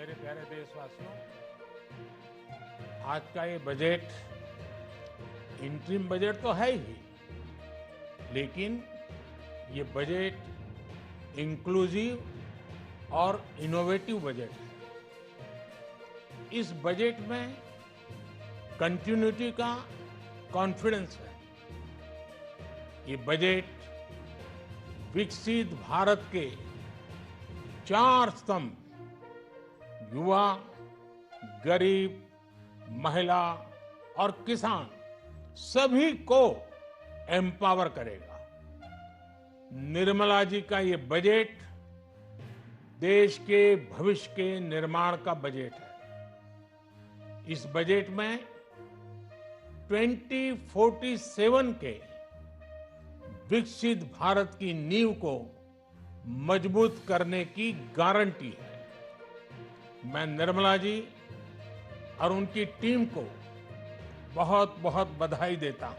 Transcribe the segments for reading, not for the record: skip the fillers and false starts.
मेरे प्यारे देशवासियों, आज का ये बजट इंटरिम बजट तो है ही, लेकिन ये बजट इंक्लूसिव और इनोवेटिव बजट है। इस बजट में कंटिन्यूटी का कॉन्फिडेंस है। ये बजट विकसित भारत के चार स्तंभ युवा, गरीब, महिला और किसान सभी को एम्पावर करेगा। निर्मला जी का ये बजट देश के भविष्य के निर्माण का बजट है। इस बजट में 2047 के विकसित भारत की नींव को मजबूत करने की गारंटी है। मैं निर्मला जी और उनकी टीम को बहुत बहुत बधाई देता हूं।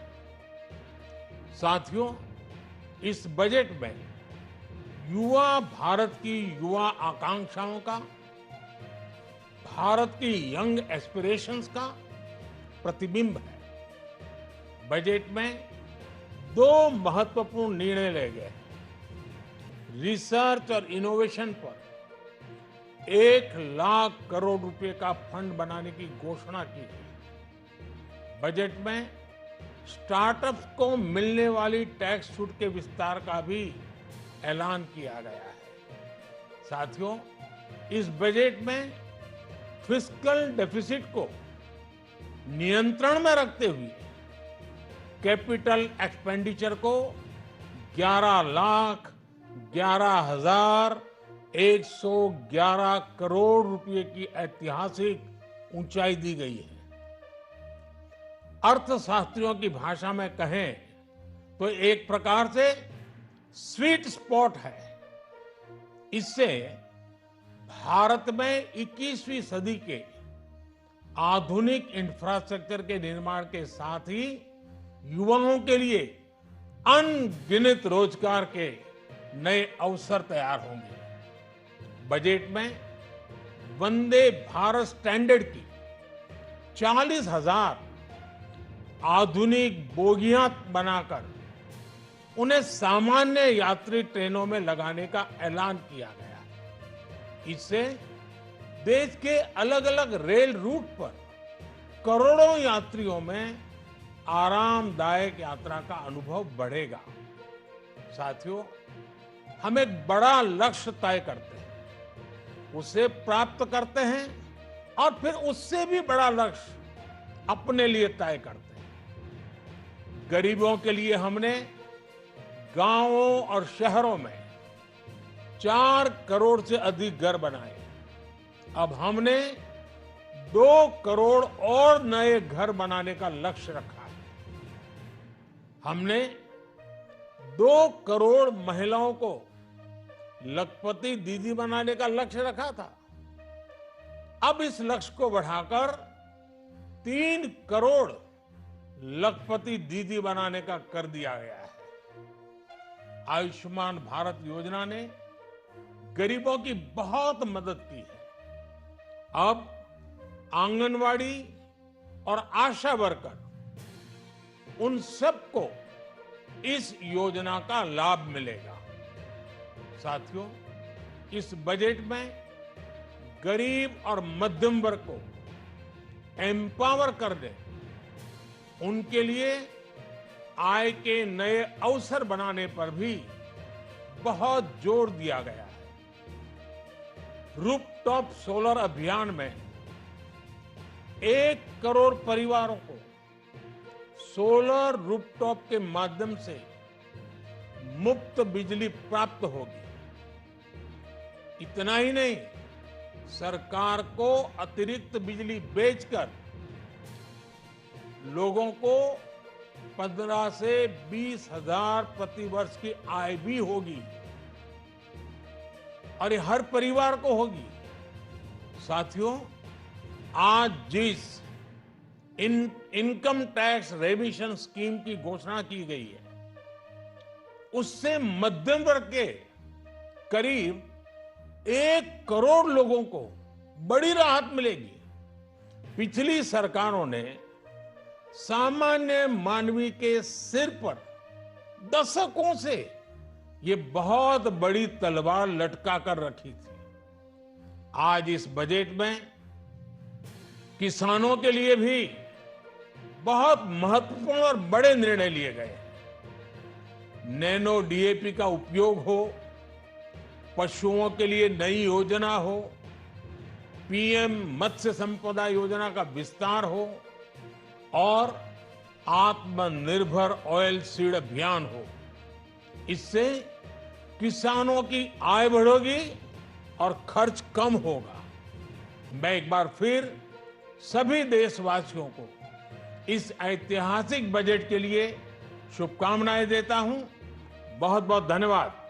साथियों, इस बजट में युवा भारत की युवा आकांक्षाओं का, भारत की यंग एस्पिरेशंस का प्रतिबिंब है। बजट में दो महत्वपूर्ण निर्णय लिए गए। रिसर्च और इनोवेशन पर 1,00,000 करोड़ रुपए का फंड बनाने की घोषणा की है। बजट में स्टार्टअप्स को मिलने वाली टैक्स छूट के विस्तार का भी ऐलान किया गया है। साथियों, इस बजट में फिस्कल डेफिसिट को नियंत्रण में रखते हुए कैपिटल एक्सपेंडिचर को 11,11,111 करोड़ रुपए की ऐतिहासिक ऊंचाई दी गई है। अर्थशास्त्रियों की भाषा में कहें तो एक प्रकार से स्वीट स्पॉट है। इससे भारत में 21वीं सदी के आधुनिक इंफ्रास्ट्रक्चर के निर्माण के साथ ही युवाओं के लिए अनगिनत रोजगार के नए अवसर तैयार होंगे। बजट में वंदे भारत स्टैंडर्ड की 40,000 आधुनिक बोगियां बनाकर उन्हें सामान्य यात्री ट्रेनों में लगाने का ऐलान किया गया है। इससे देश के अलग अलग रेल रूट पर करोड़ों यात्रियों में आरामदायक यात्रा का अनुभव बढ़ेगा। साथियों, हम एक बड़ा लक्ष्य तय करते हैं, उसे प्राप्त करते हैं और फिर उससे भी बड़ा लक्ष्य अपने लिए तय करते हैं। गरीबों के लिए हमने गांवों और शहरों में 4 करोड़ से अधिक घर बनाए। अब हमने 2 करोड़ और नए घर बनाने का लक्ष्य रखा है। हमने 2 करोड़ महिलाओं को लखपति दीदी बनाने का लक्ष्य रखा था। अब इस लक्ष्य को बढ़ाकर 3 करोड़ लखपति दीदी बनाने का कर दिया गया है। आयुष्मान भारत योजना ने गरीबों की बहुत मदद की है। अब आंगनवाड़ी और आशा वर्कर, उन सबको इस योजना का लाभ मिलेगा। साथियों, इस बजट में गरीब और मध्यम वर्ग को एम्पावर करने, उनके लिए आय के नए अवसर बनाने पर भी बहुत जोर दिया गया है। रूफटॉप सोलर अभियान में 1 करोड़ परिवारों को सोलर रूफटॉप के माध्यम से मुफ्त बिजली प्राप्त होगी। इतना ही नहीं, सरकार को अतिरिक्त बिजली बेचकर लोगों को 15 से 20 हजार प्रति वर्ष की आय भी होगी और ये हर परिवार को होगी। साथियों, आज जिस इनकम टैक्स रेमिशन स्कीम की घोषणा की गई है, उससे मध्यम वर्ग के करीब 1 करोड़ लोगों को बड़ी राहत मिलेगी। पिछली सरकारों ने सामान्य मानवी के सिर पर दशकों से ये बहुत बड़ी तलवार लटका कर रखी थी। आज इस बजट में किसानों के लिए भी बहुत महत्वपूर्ण और बड़े निर्णय लिए गए। नैनो डीएपी का उपयोग हो, पशुओं के लिए नई योजना हो, पीएम मत्स्य संपदा योजना का विस्तार हो और आत्मनिर्भर ऑयल सीड अभियान हो। इससे किसानों की आय बढ़ेगी और खर्च कम होगा। मैं एक बार फिर सभी देशवासियों को इस ऐतिहासिक बजट के लिए शुभकामनाएं देता हूं। बहुत बहुत धन्यवाद।